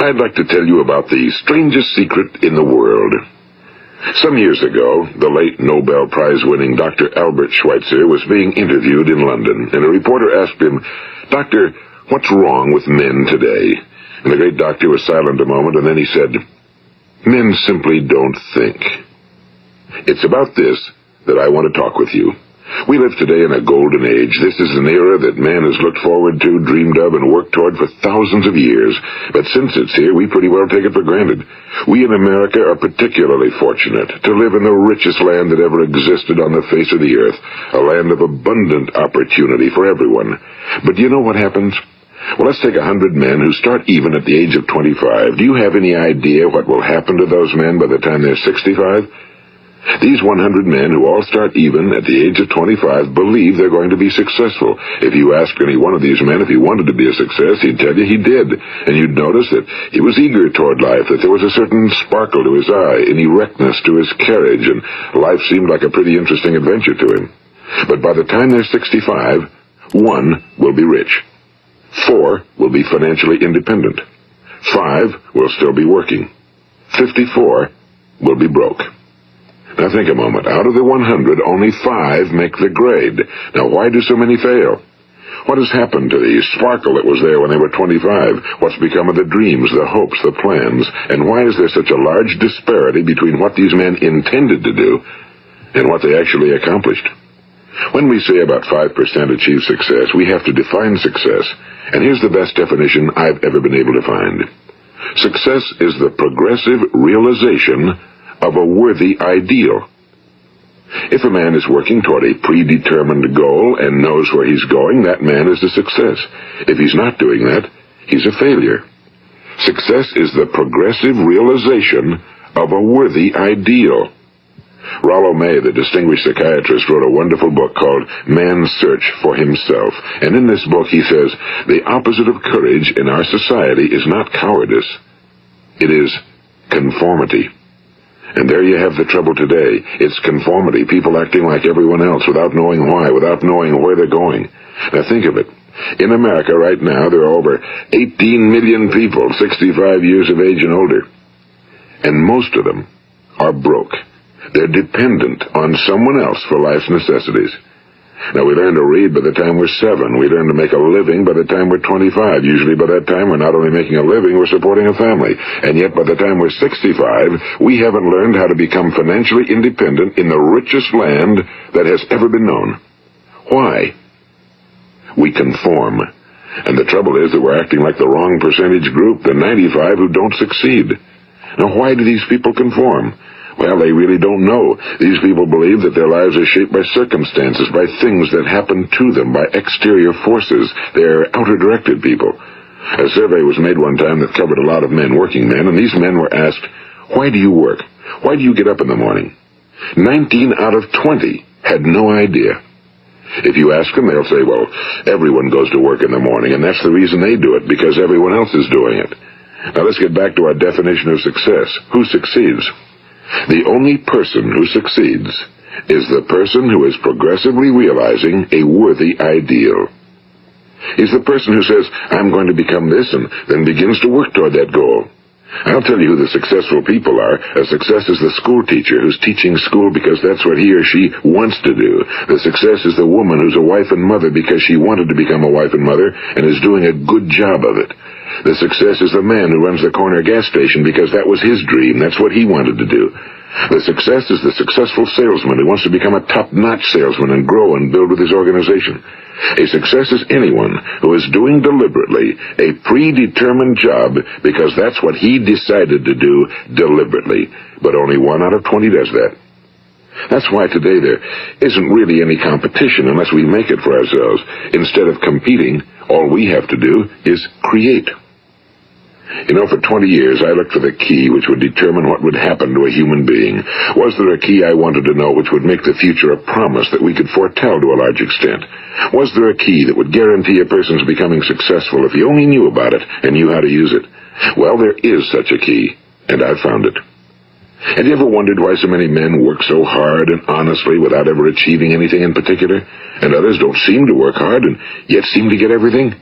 I'd like to tell you about the strangest secret in the world. Some years ago, the late Nobel Prize-winning Dr. Albert Schweitzer was being interviewed in London, and a reporter asked him, "Doctor, what's wrong with men today?" And the great doctor was silent a moment, and then he said, "Men simply don't think." It's about this that I want to talk with you. We live today in a golden age. This is an era that man has looked forward to, dreamed of, and worked toward for thousands of years. But since it's here, we pretty well take it for granted. We in America are particularly fortunate to live in the richest land that ever existed on the face of the earth, a land of abundant opportunity for everyone. But do you know what happens? Well, let's take 100 men who start even at the age of 25. Do you have any idea what will happen to those men by the time they're 65? These 100 men who all start even at the age of 25 believe they're going to be successful. If you ask any one of these men if he wanted to be a success, he'd tell you he did. And you'd notice that he was eager toward life, that there was a certain sparkle to his eye, an erectness to his carriage, and life seemed like a pretty interesting adventure to him. But by the time they're 65, 1 will be rich. 4 will be financially independent. 5 will still be working. 54 will be broke. Now think a moment. Out of the 100, only 5 make the grade. Now why do so many fail? What has happened to the sparkle that was there when they were 25? What's become of the dreams, the hopes, the plans? And why is there such a large disparity between what these men intended to do and what they actually accomplished? When we say about 5% achieve success, we have to define success. And here's the best definition I've ever been able to find. Success is the progressive realization of a worthy ideal. If a man is working toward a predetermined goal and knows where he's going, that man is a success. If he's not doing that, he's a failure. Success is the progressive realization of a worthy ideal. Rollo May, the distinguished psychiatrist, wrote a wonderful book called Man's Search for Himself. And in this book he says, the opposite of courage in our society is not cowardice. It is conformity. And there you have the trouble today. It's conformity, people acting like everyone else without knowing why, without knowing where they're going. Now think of it. In America right now, there are over 18 million people 65 years of age and older. And most of them are broke. They're dependent on someone else for life's necessities. Now, we learn to read by the time we're 7. We learn to make a living by the time we're 25. Usually by that time, we're not only making a living, we're supporting a family. And yet, by the time we're 65, we haven't learned how to become financially independent in the richest land that has ever been known. Why? We conform. And the trouble is that we're acting like the wrong percentage group, the 95 who don't succeed. Now, why do these people conform? Well, they really don't know. These people believe that their lives are shaped by circumstances, by things that happen to them, by exterior forces. They're outer-directed people. A survey was made one time that covered a lot of men, working men, and these men were asked, "Why do you work? Why do you get up in the morning?" 19 out of 20 had no idea. If you ask them, they'll say, well, everyone goes to work in the morning, and that's the reason they do it, because everyone else is doing it. Now let's get back to our definition of success. Who succeeds? The only person who succeeds is the person who is progressively realizing a worthy ideal. He's the person who says, I'm going to become this, and then begins to work toward that goal. I'll tell you who the successful people are. A success is the school teacher who's teaching school because that's what he or she wants to do. The success is the woman who's a wife and mother because she wanted to become a wife and mother and is doing a good job of it. The success is the man who runs the corner gas station because that was his dream. That's what he wanted to do. The success is the successful salesman who wants to become a top-notch salesman and grow and build with his organization. A success is anyone who is doing deliberately a predetermined job because that's what he decided to do deliberately. But only 1 out of 20 does that. That's why today there isn't really any competition unless we make it for ourselves. Instead of competing, all we have to do is create. You know, for 20 years I looked for the key which would determine what would happen to a human being. Was there a key I wanted to know which would make the future a promise that we could foretell to a large extent? Was there a key that would guarantee a person's becoming successful if he only knew about it and knew how to use it? Well, there is such a key, and I've found it. Have you ever wondered why so many men work so hard and honestly without ever achieving anything in particular, and others don't seem to work hard and yet seem to get everything?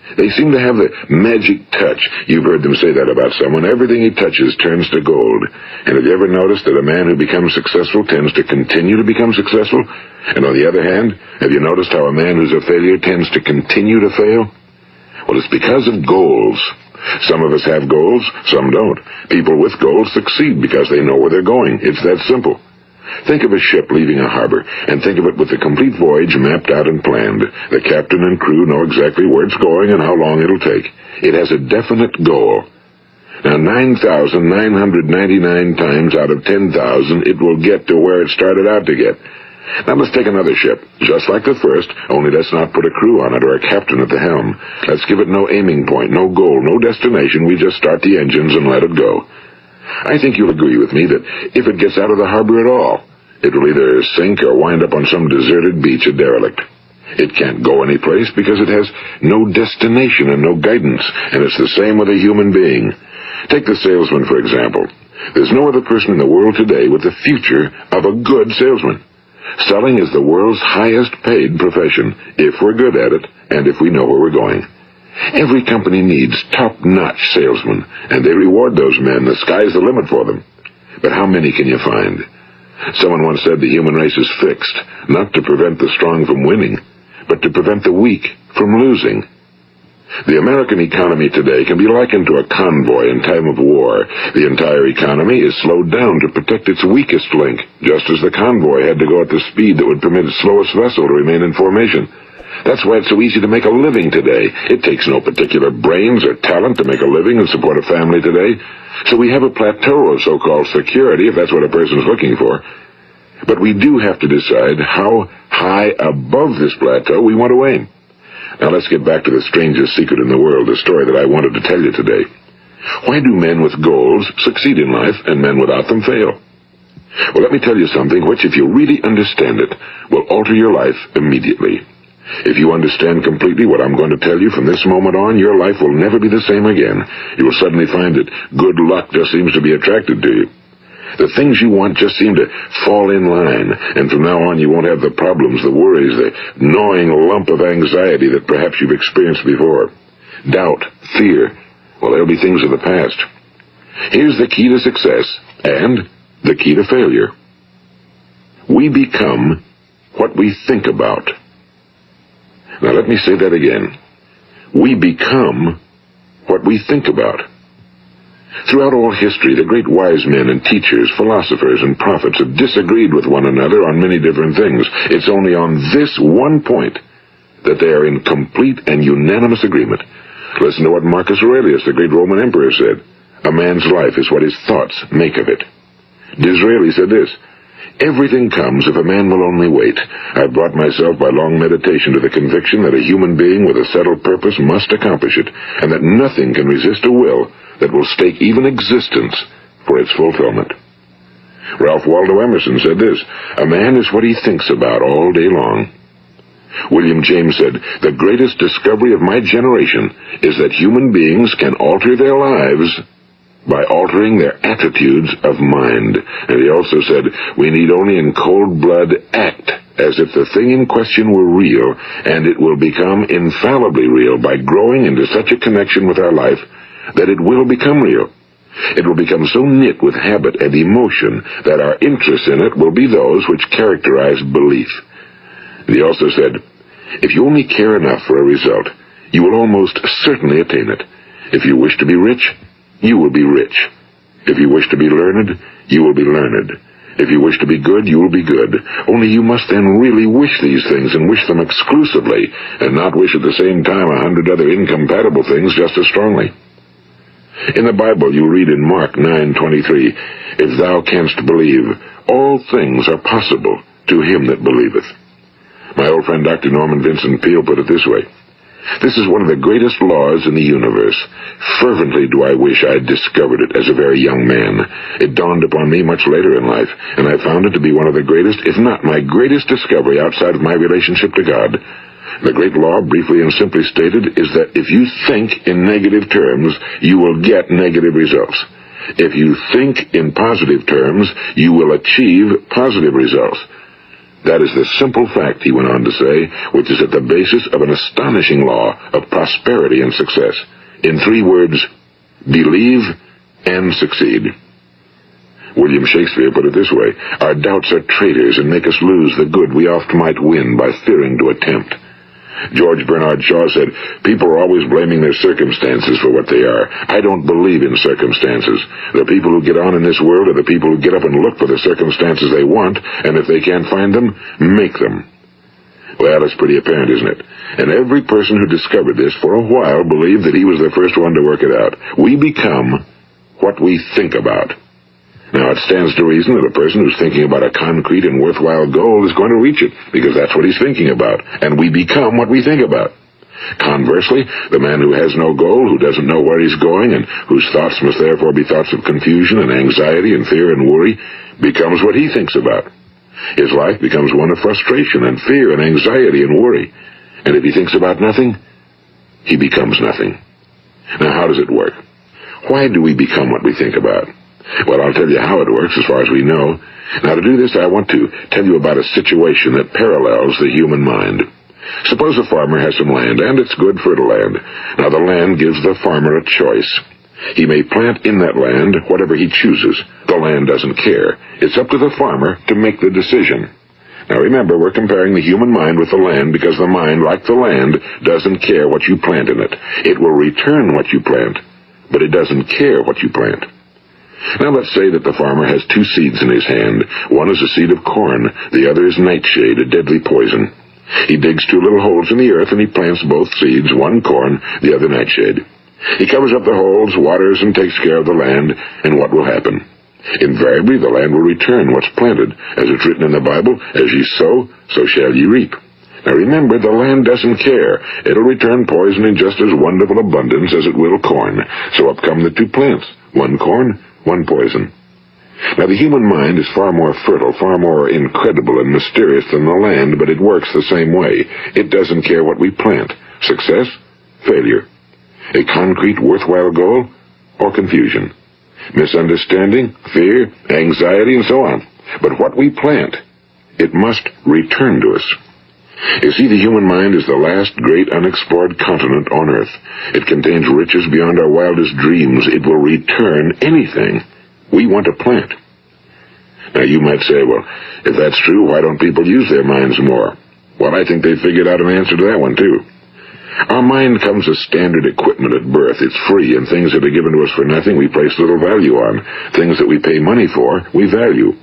They seem to have the magic touch. You've heard them say that about someone. Everything he touches turns to gold. And have you ever noticed that a man who becomes successful tends to continue to become successful? And on the other hand, have you noticed how a man who's a failure tends to continue to fail? Well, it's because of goals. Some of us have goals, some don't. People with goals succeed because they know where they're going. It's that simple. Think of a ship leaving a harbor, and think of it with the complete voyage mapped out and planned. The captain and crew know exactly where it's going and how long it'll take. It has a definite goal. Now, 9,999 times out of 10,000, it will get to where it started out to get. Now, let's take another ship, just like the first, only let's not put a crew on it or a captain at the helm. Let's give it no aiming point, no goal, no destination. We just start the engines and let it go. I think you'll agree with me that if it gets out of the harbor at all, it will either sink or wind up on some deserted beach, a derelict. It can't go anyplace because it has no destination and no guidance, and it's the same with a human being. Take the salesman, for example. There's no other person in the world today with the future of a good salesman. Selling is the world's highest paid profession, if we're good at it and if we know where we're going. Every company needs top-notch salesmen, and they reward those men. The sky's the limit for them. But how many can you find? Someone once said the human race is fixed, not to prevent the strong from winning, but to prevent the weak from losing. The American economy today can be likened to a convoy in time of war. The entire economy is slowed down to protect its weakest link, just as the convoy had to go at the speed that would permit its slowest vessel to remain in formation. That's why it's so easy to make a living today. It takes no particular brains or talent to make a living and support a family today. So we have a plateau of so-called security, if that's what a person's looking for. But we do have to decide how high above this plateau we want to aim. Now let's get back to the strangest secret in the world, the story that I wanted to tell you today. Why do men with goals succeed in life and men without them fail? Well, let me tell you something which, if you really understand it, will alter your life immediately. If you understand completely what I'm going to tell you from this moment on, your life will never be the same again. You will suddenly find that good luck just seems to be attracted to you. The things you want just seem to fall in line, and from now on you won't have the problems, the worries, the gnawing lump of anxiety that perhaps you've experienced before. Doubt, fear, well, they'll be things of the past. Here's the key to success, and the key to failure. We become what we think about. Now let me say that again. We become what we think about. Throughout all history, the great wise men and teachers, philosophers and prophets have disagreed with one another on many different things. It's only on this one point that they are in complete and unanimous agreement. Listen to what Marcus Aurelius, the great Roman emperor, said. A man's life is what his thoughts make of it. Disraeli said this. Everything comes if a man will only wait. I brought myself by long meditation to the conviction that a human being with a settled purpose must accomplish it, and that nothing can resist a will that will stake even existence for its fulfillment. Ralph Waldo Emerson said this, a man is what he thinks about all day long. William James said, the greatest discovery of my generation is that human beings can alter their lives by altering their attitudes of mind. And he also said, we need only in cold blood act as if the thing in question were real, and it will become infallibly real by growing into such a connection with our life that it will become real. It will become so knit with habit and emotion that our interest in it will be those which characterize belief. And he also said, if you only care enough for a result, you will almost certainly attain it. If you wish to be rich, you will be rich. If you wish to be learned, you will be learned. If you wish to be good, you will be good. Only you must then really wish these things and wish them exclusively, and not wish at the same time 100 other incompatible things just as strongly. In the Bible you read in Mark 9:23, if thou canst believe, all things are possible to him that believeth. My old friend Dr. Norman Vincent Peale put it this way, this is one of the greatest laws in the universe. Fervently do I wish I had discovered it as a very young man. It dawned upon me much later in life, and I found it to be one of the greatest, if not my greatest discovery outside of my relationship to God. The great law, briefly and simply stated, is that if you think in negative terms, you will get negative results. If you think in positive terms, you will achieve positive results. That is the simple fact, he went on to say, which is at the basis of an astonishing law of prosperity and success. In 3 words, believe and succeed. William Shakespeare put it this way: our doubts are traitors and make us lose the good we oft might win by fearing to attempt. George Bernard Shaw said, people are always blaming their circumstances for what they are. I don't believe in circumstances. The people who get on in this world are the people who get up and look for the circumstances they want, and if they can't find them, make them. Well, it's pretty apparent, isn't it? And every person who discovered this for a while believed that he was the first one to work it out. We become what we think about. Now, it stands to reason that a person who's thinking about a concrete and worthwhile goal is going to reach it, because that's what he's thinking about, and we become what we think about. Conversely, the man who has no goal, who doesn't know where he's going, and whose thoughts must therefore be thoughts of confusion and anxiety and fear and worry, becomes what he thinks about. His life becomes one of frustration and fear and anxiety and worry, and if he thinks about nothing, he becomes nothing. Now, how does it work? Why do we become what we think about? Well, I'll tell you how it works as far as we know. Now, to do this, I want to tell you about a situation that parallels the human mind. Suppose a farmer has some land, and it's good fertile land. Now, the land gives the farmer a choice. He may plant in that land whatever he chooses. The land doesn't care. It's up to the farmer to make the decision. Now, remember, we're comparing the human mind with the land because the mind, like the land, doesn't care what you plant in it. It will return what you plant, but it doesn't care what you plant. Now let's say that the farmer has 2 seeds in his hand. One is a seed of corn, the other is nightshade, a deadly poison. He digs 2 little holes in the earth and he plants both seeds, one corn, the other nightshade. He covers up the holes, waters, and takes care of the land, and what will happen? Invariably the land will return what's planted. As it's written in the Bible, as ye sow, so shall ye reap. Now remember, the land doesn't care. It'll return poison in just as wonderful abundance as it will corn. So up come the 2 plants, one corn, one poison. Now, the human mind is far more fertile, far more incredible and mysterious than the land, but it works the same way. It doesn't care what we plant. Success, failure. A concrete, worthwhile goal, or confusion. Misunderstanding, fear, anxiety, and so on. But what we plant, it must return to us. You see, the human mind is the last great unexplored continent on Earth. It contains riches beyond our wildest dreams. It will return anything we want to plant. Now, you might say, well, if that's true, why don't people use their minds more? Well, I think they figured out an answer to that one, too. Our mind comes as standard equipment at birth. It's free, and things that are given to us for nothing we place little value on. Things that we pay money for, we value.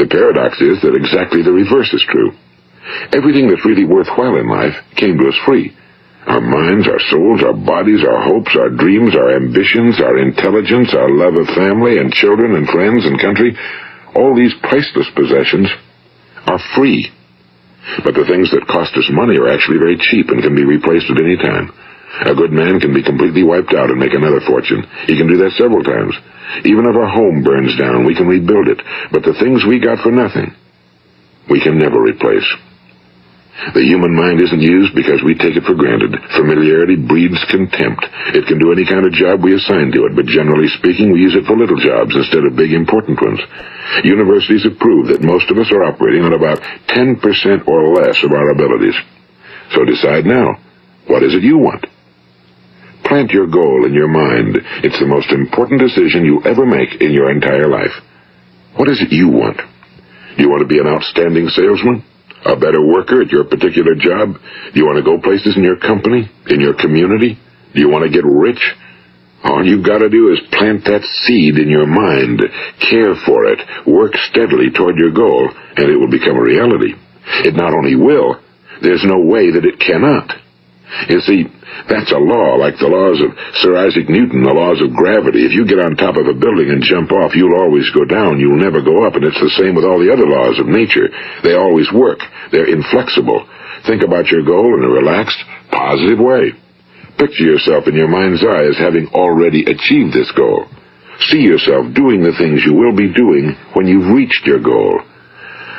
The paradox is that exactly the reverse is true. Everything that's really worthwhile in life came to us free. Our minds, our souls, our bodies, our hopes, our dreams, our ambitions, our intelligence, our love of family and children and friends and country, all these priceless possessions are free. But the things that cost us money are actually very cheap and can be replaced at any time. A good man can be completely wiped out and make another fortune. He can do that several times. Even if our home burns down, we can rebuild it. But the things we got for nothing, we can never replace. The human mind isn't used because we take it for granted. Familiarity breeds contempt. It can do any kind of job we assign to it, but generally speaking, we use it for little jobs instead of big, important ones. Universities have proved that most of us are operating on about 10% or less of our abilities. So decide now, what is it you want? Plant your goal in your mind. It's the most important decision you ever make in your entire life. What is it you want? Do you want to be an outstanding salesman? A better worker at your particular job? Do you want to go places in your company, in your community? Do you want to get rich? All you've got to do is plant that seed in your mind, care for it, work steadily toward your goal, and it will become a reality. It not only will, there's no way that it cannot. You see, that's a law, like the laws of Sir Isaac Newton, the laws of gravity. If you get on top of a building and jump off, you'll always go down. You'll never go up, and it's the same with all the other laws of nature. They always work. They're inflexible. Think about your goal in a relaxed, positive way. Picture yourself in your mind's eye as having already achieved this goal. See yourself doing the things you will be doing when you've reached your goal.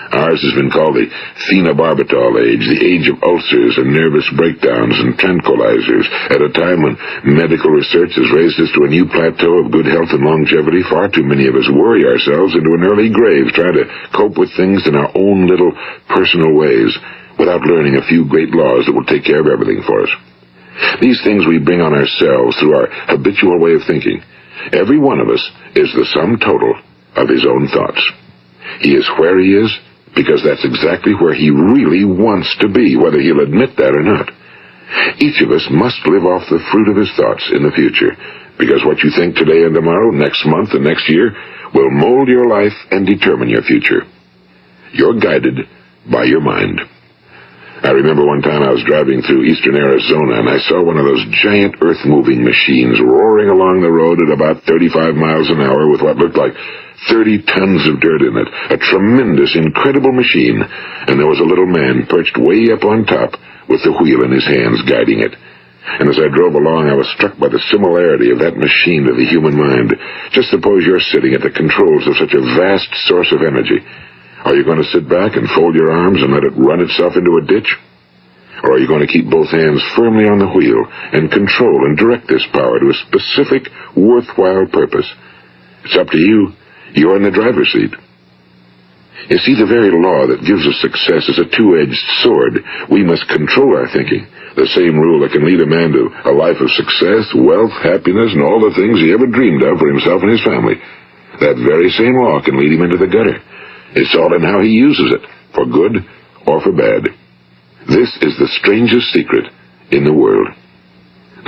Ours has been called the phenobarbital age, the age of ulcers and nervous breakdowns and tranquilizers. At a time when medical research has raised us to a new plateau of good health and longevity, far too many of us worry ourselves into an early grave trying to cope with things in our own little personal ways without learning a few great laws that will take care of everything for us. These things we bring on ourselves through our habitual way of thinking. Every one of us is the sum total of his own thoughts. He is where he is because that's exactly where he really wants to be, whether he'll admit that or not. Each of us must live off the fruit of his thoughts in the future, because what you think today and tomorrow, next month and next year, will mold your life and determine your future. You're guided by your mind. I remember one time I was driving through eastern Arizona, and I saw one of those giant earth-moving machines roaring along the road at about 35 miles an hour with what looked like 30 tons of dirt in it. A tremendous, incredible machine, and there was a little man perched way up on top with the wheel in his hands guiding it. And as I drove along, I was struck by the similarity of that machine to the human mind. Just suppose you're sitting at the controls of such a vast source of energy. Are you going to sit back and fold your arms and let it run itself into a ditch? Or are you going to keep both hands firmly on the wheel and control and direct this power to a specific, worthwhile purpose? It's up to you. You're in the driver's seat. You see, the very law that gives us success is a two-edged sword. We must control our thinking. The same rule that can lead a man to a life of success, wealth, happiness, and all the things he ever dreamed of for himself and his family. That very same law can lead him into the gutter. It's all in how he uses it, for good or for bad. This is the strangest secret in the world.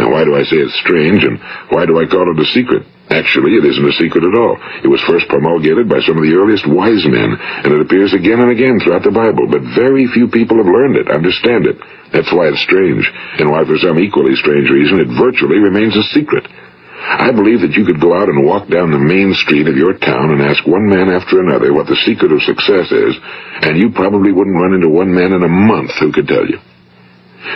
Now, why do I say it's strange, and why do I call it a secret? Actually, it isn't a secret at all. It was first promulgated by some of the earliest wise men, and it appears again and again throughout the Bible, but very few people have learned it, understand it. That's why it's strange, and why for some equally strange reason it virtually remains a secret. I believe that you could go out and walk down the main street of your town and ask one man after another what the secret of success is, and you probably wouldn't run into one man in a month who could tell you.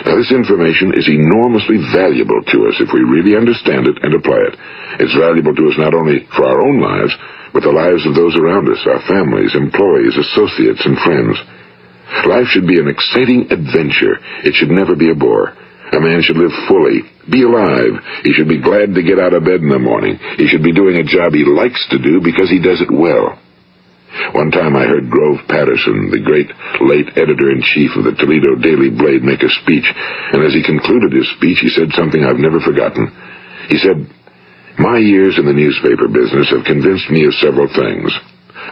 Now, this information is enormously valuable to us if we really understand it and apply it. It's valuable to us not only for our own lives, but the lives of those around us, our families, employees, associates, and friends. Life should be an exciting adventure. It should never be a bore. A man should live fully, be alive. He should be glad to get out of bed in the morning. He should be doing a job he likes to do because he does it well. One time I heard Grove Patterson, the great late editor-in-chief of the Toledo Daily Blade, make a speech, and as he concluded his speech, he said something I've never forgotten. He said, "My years in the newspaper business have convinced me of several things.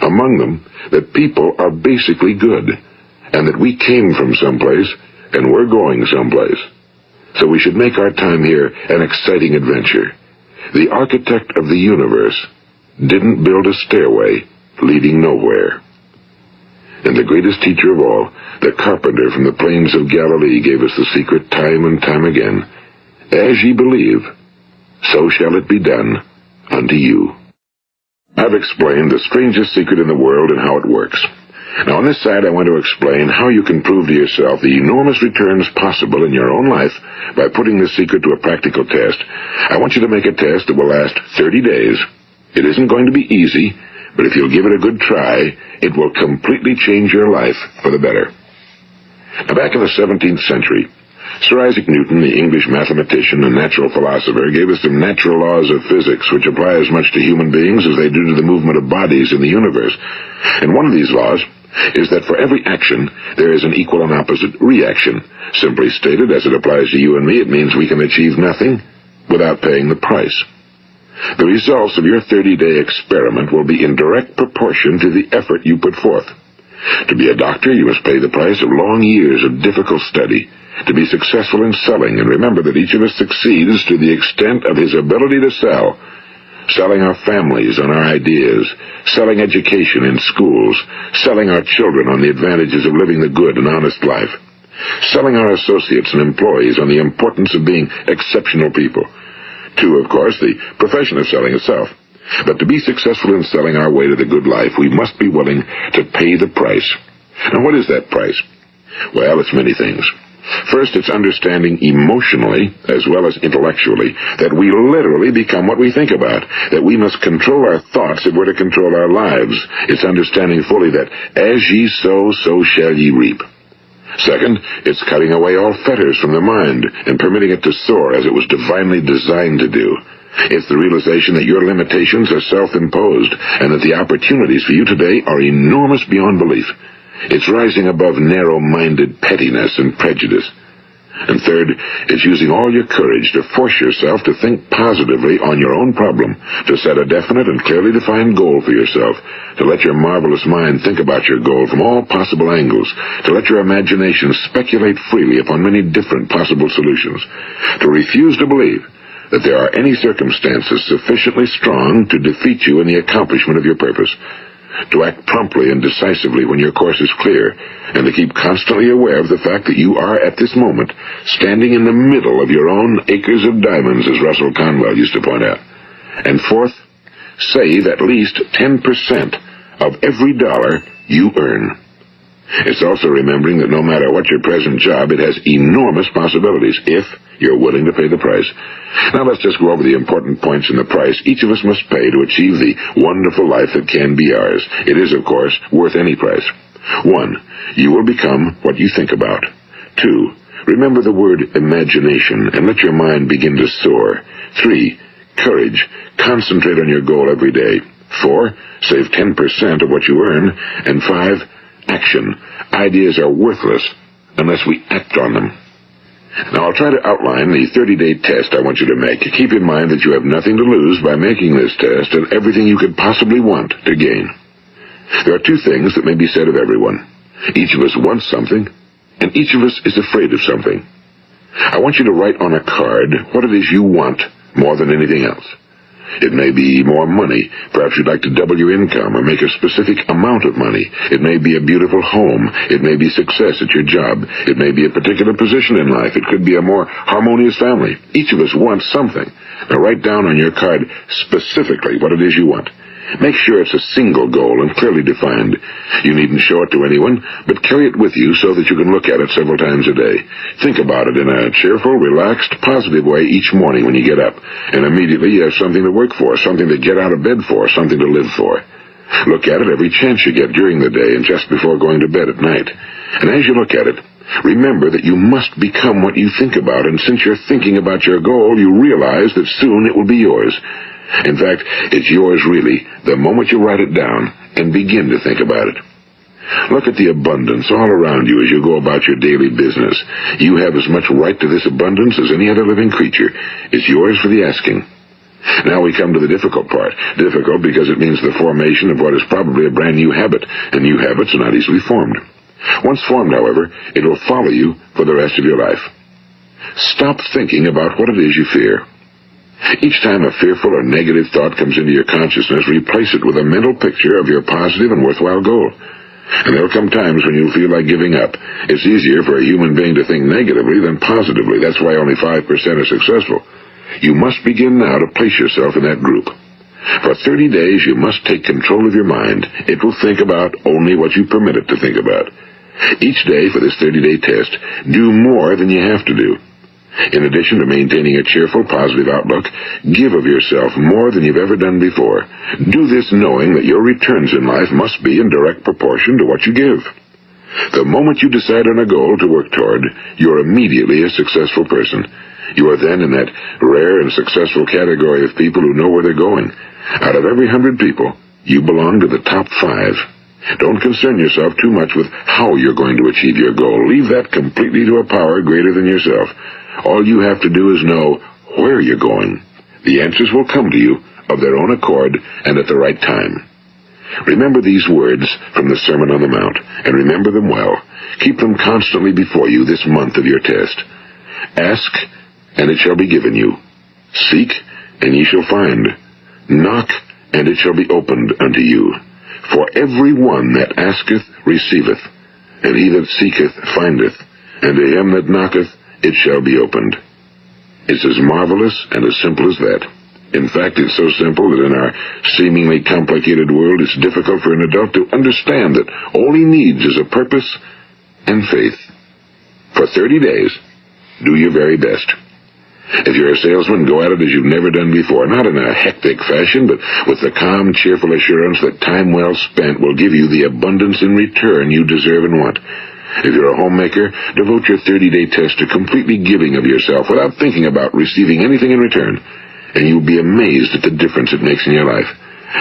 Among them, that people are basically good, and that we came from someplace, and we're going someplace. So we should make our time here an exciting adventure. The architect of the universe didn't build a stairway leading nowhere." And the greatest teacher of all, the carpenter from the plains of Galilee, gave us the secret time and time again. As ye believe, so shall it be done unto you. I've explained the strangest secret in the world and how it works. Now, on this side, I want to explain how you can prove to yourself the enormous returns possible in your own life by putting this secret to a practical test. I want you to make a test that will last 30 days. It isn't going to be easy, but if you'll give it a good try, it will completely change your life for the better. Now, back in the 17th century, Sir Isaac Newton, the English mathematician and natural philosopher, gave us some natural laws of physics which apply as much to human beings as they do to the movement of bodies in the universe. And one of these laws is that for every action, there is an equal and opposite reaction. Simply stated, as it applies to you and me, it means we can achieve nothing without paying the price. The results of your 30-day experiment will be in direct proportion to the effort you put forth. To be a doctor, you must pay the price of long years of difficult study. To be successful in selling, and remember that each of us succeeds to the extent of his ability to sell. Selling our families on our ideas, selling education in schools, selling our children on the advantages of living the good and honest life, selling our associates and employees on the importance of being exceptional people. To, of course, the profession of selling itself. But to be successful in selling our way to the good life, we must be willing to pay the price. Now, what is that price? Well, it's many things. First, it's understanding emotionally, as well as intellectually, that we literally become what we think about, that we must control our thoughts if we're to control our lives. It's understanding fully that as ye sow, so shall ye reap. Second, it's cutting away all fetters from the mind and permitting it to soar as it was divinely designed to do. It's the realization that your limitations are self-imposed and that the opportunities for you today are enormous beyond belief. It's rising above narrow-minded pettiness and prejudice. And third, it's using all your courage to force yourself to think positively on your own problem, to set a definite and clearly defined goal for yourself, to let your marvelous mind think about your goal from all possible angles, to let your imagination speculate freely upon many different possible solutions, to refuse to believe that there are any circumstances sufficiently strong to defeat you in the accomplishment of your purpose, to act promptly and decisively when your course is clear, and to keep constantly aware of the fact that you are, at this moment, standing in the middle of your own acres of diamonds, as Russell Conwell used to point out. And fourth, save at least 10% of every dollar you earn. It's also remembering that no matter what your present job, it has enormous possibilities, if you're willing to pay the price. Now let's just go over the important points in the price each of us must pay to achieve the wonderful life that can be ours. It is, of course, worth any price. 1. You will become what you think about. 2. Remember the word imagination and let your mind begin to soar. 3. Courage. Concentrate on your goal every day. 4. Save 10% of what you earn. And 5. Action. Ideas are worthless unless we act on them. Now, I'll try to outline the 30-day test I want you to make. Keep in mind that you have nothing to lose by making this test and everything you could possibly want to gain. There are two things that may be said of everyone. Each of us wants something, and each of us is afraid of something. I want you to write on a card what it is you want more than anything else. It may be more money. Perhaps you'd like to double your income or make a specific amount of money. It may be a beautiful home. It may be success at your job. It may be a particular position in life. It could be a more harmonious family. Each of us wants something. Now write down on your card specifically what it is you want. Make sure it's a single goal and clearly defined. You needn't show it to anyone, but carry it with you so that you can look at it several times a day. Think about it in a cheerful, relaxed, positive way each morning when you get up, and immediately you have something to work for, something to get out of bed for, something to live for. Look at it every chance you get during the day and just before going to bed at night. And as you look at it, remember that you must become what you think about, and since you're thinking about your goal, you realize that soon it will be yours. In fact, it's yours really the moment you write it down and begin to think about it. Look at the abundance all around you as you go about your daily business. You have as much right to this abundance as any other living creature. It's yours for the asking. Now we come to the difficult part. Difficult because it means the formation of what is probably a brand new habit, and new habits are not easily formed. Once formed, however, it will follow you for the rest of your life. Stop thinking about what it is you fear. Each time a fearful or negative thought comes into your consciousness, replace it with a mental picture of your positive and worthwhile goal. And there will come times when you'll feel like giving up. It's easier for a human being to think negatively than positively. That's why only 5% are successful. You must begin now to place yourself in that group. For 30 days, you must take control of your mind. It will think about only what you permit it to think about. Each day for this 30-day test, do more than you have to do. In addition to maintaining a cheerful, positive outlook, give of yourself more than you've ever done before. Do this knowing that your returns in life must be in direct proportion to what you give. The moment you decide on a goal to work toward, you're immediately a successful person. You are then in that rare and successful category of people who know where they're going. Out of every 100 people, you belong to the top 5. Don't concern yourself too much with how you're going to achieve your goal. Leave that completely to a power greater than yourself. All you have to do is know where you're going. The answers will come to you of their own accord and at the right time. Remember these words from the Sermon on the Mount, and remember them well. Keep them constantly before you this month of your test. Ask, and it shall be given you. Seek, and ye shall find. Knock, and it shall be opened unto you. For every one that asketh receiveth, and he that seeketh findeth, and to him that knocketh it shall be opened. It's as marvelous and as simple as that. In fact, it's so simple that in our seemingly complicated world, it's difficult for an adult to understand that all he needs is a purpose and faith. For 30 days, do your very best. If you're a salesman, go at it as you've never done before, not in a hectic fashion, but with the calm, cheerful assurance that time well spent will give you the abundance in return you deserve and want. If you're a homemaker, devote your 30-day test to completely giving of yourself without thinking about receiving anything in return, and you'll be amazed at the difference it makes in your life.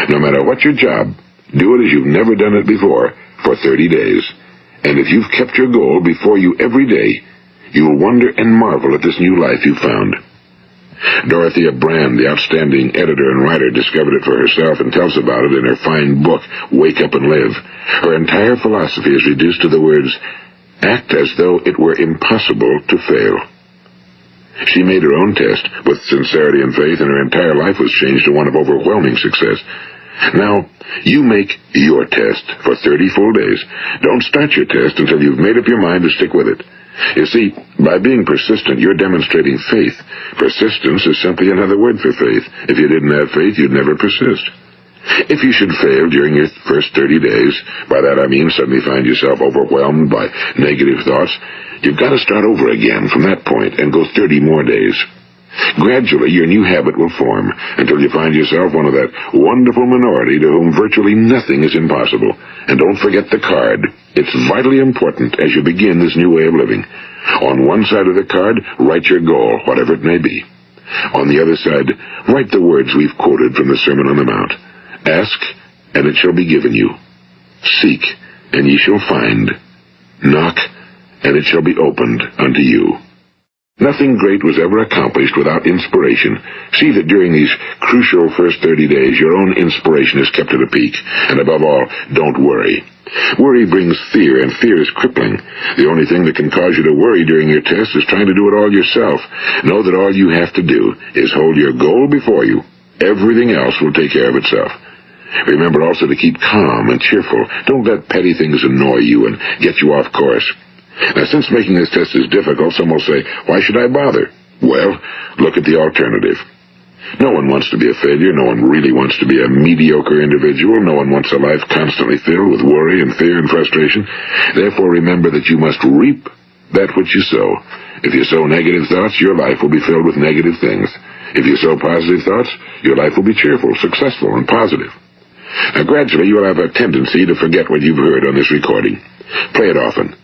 No matter what your job, do it as you've never done it before for 30 days. And if you've kept your goal before you every day, you will wonder and marvel at this new life you've found. Dorothea Brand, the outstanding editor and writer, discovered it for herself and tells about it in her fine book, Wake Up and Live. Her entire philosophy is reduced to the words, act as though it were impossible to fail. She made her own test with sincerity and faith, and her entire life was changed to one of overwhelming success. Now, you make your test for 30 full days. Don't start your test until you've made up your mind to stick with it. You see, by being persistent, you're demonstrating faith. Persistence is simply another word for faith. If you didn't have faith, you'd never persist. If you should fail during your first 30 days, by that I mean suddenly find yourself overwhelmed by negative thoughts, you've got to start over again from that point and go 30 more days. Gradually, your new habit will form until you find yourself one of that wonderful minority to whom virtually nothing is impossible. And don't forget the card. It's vitally important as you begin this new way of living. On one side of the card, write your goal, whatever it may be. On the other side, write the words we've quoted from the Sermon on the Mount. Ask, and it shall be given you. Seek, and ye shall find. Knock, and it shall be opened unto you. Nothing great was ever accomplished without inspiration. See that during these crucial first 30 days, your own inspiration is kept at a peak. And above all, don't worry. Worry brings fear, and fear is crippling. The only thing that can cause you to worry during your test is trying to do it all yourself. Know that all you have to do is hold your goal before you. Everything else will take care of itself. Remember also to keep calm and cheerful. Don't let petty things annoy you and get you off course. Now, since making this test is difficult, some will say, why should I bother? Well, look at the alternative. No one wants to be a failure. No one really wants to be a mediocre individual. No one wants a life constantly filled with worry and fear and frustration. Therefore, remember that you must reap that which you sow. If you sow negative thoughts, your life will be filled with negative things. If you sow positive thoughts, your life will be cheerful, successful, and positive. Now, gradually, you will have a tendency to forget what you've heard on this recording. Play it often.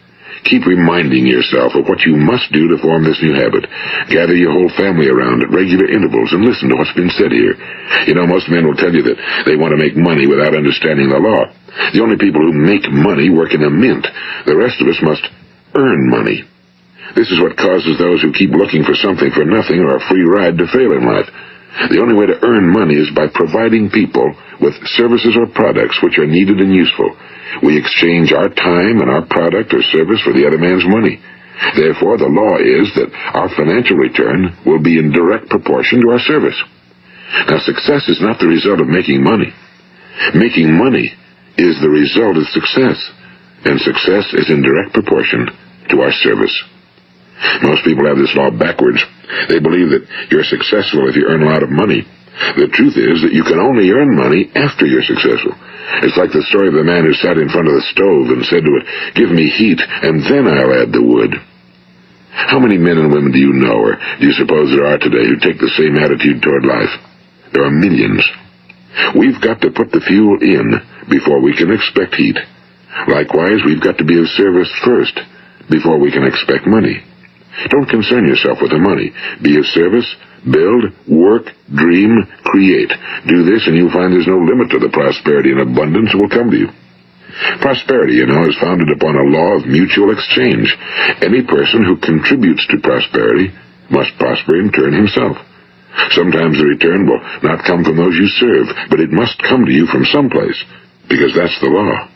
Keep reminding yourself of what you must do to form this new habit. Gather your whole family around at regular intervals and listen to what's been said here. You know, most men will tell you that they want to make money without understanding the law. The only people who make money work in a mint. The rest of us must earn money. This is what causes those who keep looking for something for nothing or a free ride to fail in life. The only way to earn money is by providing people with services or products which are needed and useful. We exchange our time and our product or service for the other man's money. Therefore, the law is that our financial return will be in direct proportion to our service. Now, success is not the result of making money. Making money is the result of success, and success is in direct proportion to our service. Most people have this law backwards. They believe that you're successful if you earn a lot of money. The truth is that you can only earn money after you're successful. It's like the story of the man who sat in front of the stove and said to it, "Give me heat, and then I'll add the wood." How many men and women do you know, or do you suppose there are today, who take the same attitude toward life? There are millions. We've got to put the fuel in before we can expect heat. Likewise, we've got to be of service first before we can expect money. Don't concern yourself with the money. Be of service. Build, work, dream, create. Do this, and you'll find there's no limit to the prosperity and abundance that will come to you. Prosperity, is founded upon a law of mutual exchange. Any person who contributes to prosperity must prosper in turn himself. Sometimes the return will not come from those you serve, but it must come to you from someplace, because that's the law.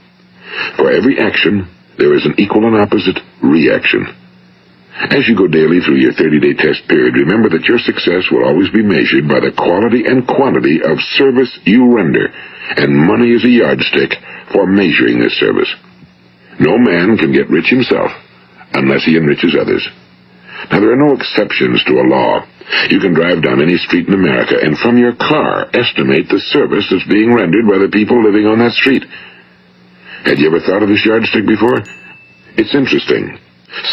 For every action, there is an equal and opposite reaction. As you go daily through your 30-day test period, remember that your success will always be measured by the quality and quantity of service you render, and money is a yardstick for measuring this service. No man can get rich himself unless he enriches others. Now, there are no exceptions to a law. You can drive down any street in America and from your car estimate the service that's being rendered by the people living on that street. Had you ever thought of this yardstick before? It's interesting.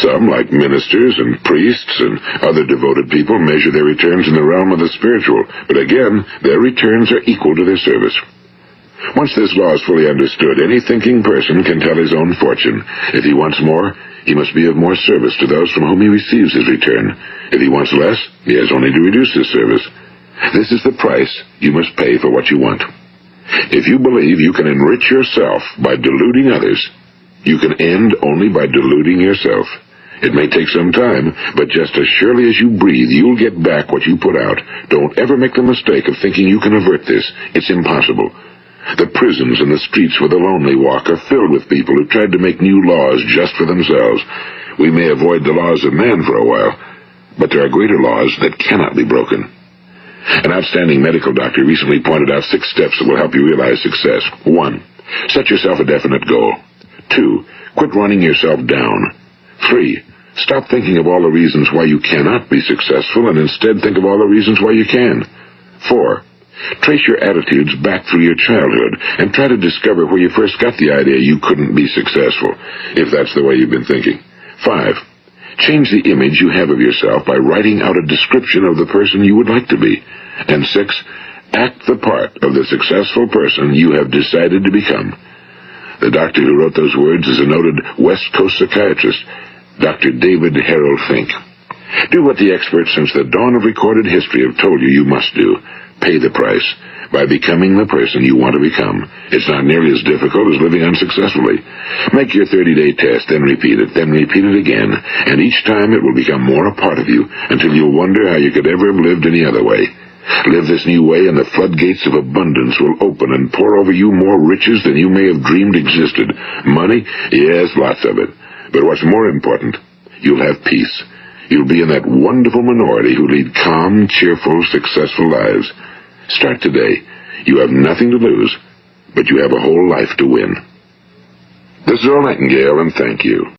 Some, like ministers and priests and other devoted people, measure their returns in the realm of the spiritual, but again, their returns are equal to their service. Once this law is fully understood, any thinking person can tell his own fortune. If he wants more, he must be of more service to those from whom he receives his return. If he wants less, he has only to reduce his service. This is the price you must pay for what you want. If you believe you can enrich yourself by deluding others, you can end only by deluding yourself. It may take some time, but just as surely as you breathe, you'll get back what you put out. Don't ever make the mistake of thinking you can avert this. It's impossible. The prisons and the streets where the lonely walk are filled with people who tried to make new laws just for themselves. We may avoid the laws of man for a while, but there are greater laws that cannot be broken. An outstanding medical doctor recently pointed out 6 steps that will help you realize success. 1. Set yourself a definite goal. 2. Quit running yourself down. 3. Stop thinking of all the reasons why you cannot be successful and instead think of all the reasons why you can. 4. Trace your attitudes back through your childhood and try to discover where you first got the idea you couldn't be successful, if that's the way you've been thinking. 5. Change the image you have of yourself by writing out a description of the person you would like to be. And 6. Act the part of the successful person you have decided to become. The doctor who wrote those words is a noted West Coast psychiatrist, Dr. David Harold Fink. Do what the experts since the dawn of recorded history have told you you must do. Pay the price by becoming the person you want to become. It's not nearly as difficult as living unsuccessfully. Make your 30-day test, then repeat it again, and each time it will become more a part of you until you'll wonder how you could ever have lived any other way. Live this new way, and the floodgates of abundance will open and pour over you more riches than you may have dreamed existed. Money? Yes, lots of it. But what's more important, you'll have peace. You'll be in that wonderful minority who lead calm, cheerful, successful lives. Start today. You have nothing to lose, but you have a whole life to win. This is Earl Nightingale, and thank you.